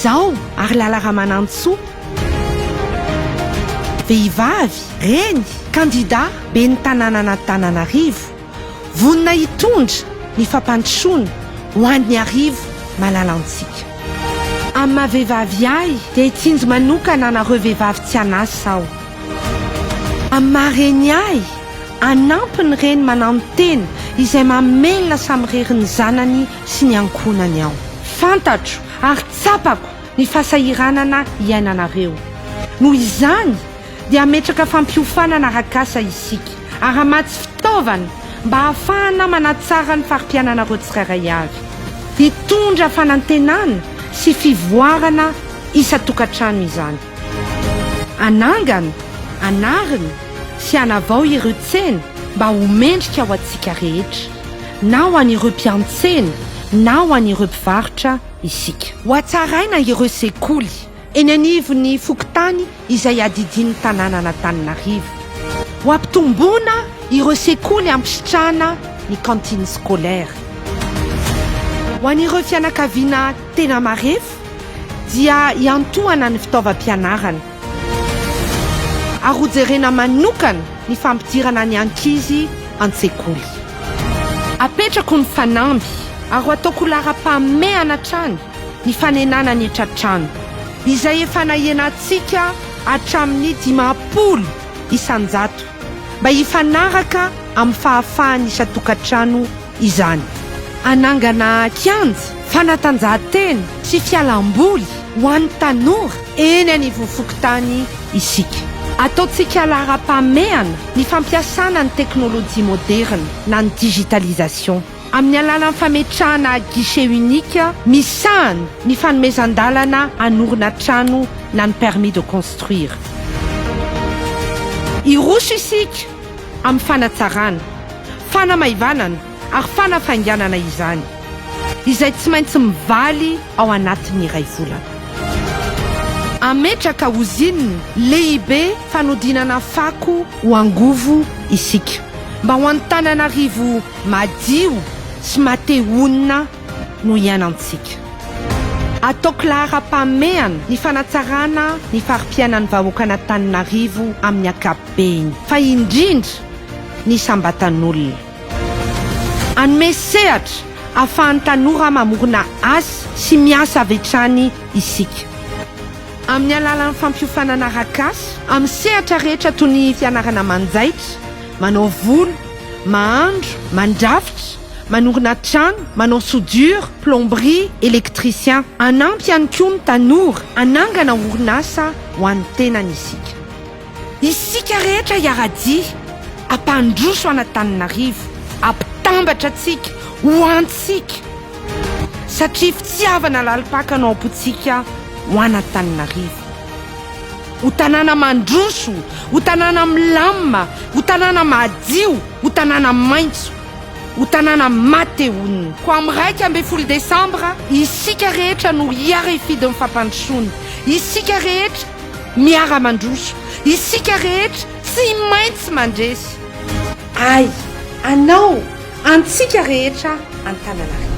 izao ary lalaka manantsoa vehivavy reny kandida be ny tanàna Antananarivo vonina hitondra ny fampandrosoana ho an'ny arivo malalantsika. Amin'ny mahavehivavy ahy dia hitsinjo manokana anareo vehivavy tsy anasa aho. Amin'ny mahareny ahy anampiny reny manano tena izay mamelona samy reriny zanany sy ny ankonany ao. Fantatro ary tsapako ny fahasahiranana iainanareo. Noho izany dia ametraka fampiofanana arak'asa isika ary hamatsy fitaovana mba hahafahana manatsara ny farim-piainanareo tsirairay avy. Hitondra fanantenana sy fivoarana isa-tokantrano izany. Anangana, anarina sy anavao ireo tsena mba homendrika ho antsika rehetra, na ho an'ireo mpiantsena na ho an'ireo mpivarotra isika. Ho hatsaraina ireo sekoly eny anivon'ny fokontany izay adidin'ny tanàna Antananarivo. Ho ampitomboana ireo sekoly ampisitrahana ny kantine scolaire. Ho an'ireo fianakaviana tena marefo dia hiantohana ny fitaovam-pianarana ary hojerena manokana ny fampidirana ny ankizy an-tsekoly. Apetrako ny fanamby ary ataoko lara-pameana trany ny fanenana ny etratrano izay efa nahianantsika hatramin'ny 50 isan-jato mba hifanaraka amin'ny fahafahany isa-tokantrano izany. Anangana kianja, fanatanjahantena sy fialamboly ho an'ny tanora eny anivon'ny fokontany isika. Ataontsika lara-pameana ny fampiasana ny teknôlôjia moderna na ny digitalisation amin'ny alalan'ny fametrahana guichet unique misahana ny fanomezan-dalana hanorina trano na ny permis de construire. Iroso isika amin'ny fanatsarana, fanamaivanana ary fanafainganana izany izay tsy maintsy mivaly ao anatin'ny iray volana. Ametraka ozinina lehibe fanodinana fako ho angovo isika mba ho Antananarivo madio sy matehonina no iainantsika. Ataoko lara-pameana ny fanatsarana ny farim-piainan'ny vahoaka Antananarivo amin'ny ankapobeny fa indrindra ny sambatan'olona. Anome sehatra ahafahan'ny tanora mamorona asa sy miasa avy hatrany isika amin'ny alalan'ny fampiofanana arak'asa amin'ny sehatra rehetra toy ny fianarana manjaitra, manao volo, mahandro, mandrafitra, manorina trano, manao soudure, plomberie, électricien. Anampy ihany koa ny tanora anangana orinasa ho an'ny tenany isika. Isika rehetra iaradia ampandroso Antananarivo, ampitambatra antsika ho antsika satria fitiavana lalipaka no ampotsika ho Antananarivo. Ho tanàna mandroso, ho tanàna milamina, ho tanàna madio, ho tanàna maitso, ho tanàna matehonina. Ko amin'ny 1 Desambra isika rehetra no hiara-hifidy ny fampandrosoana, isika rehetra miara-mandroso, isika rehetra tsy maintsy mandresy. Ay, anao, antsika rehetra Antananarivo.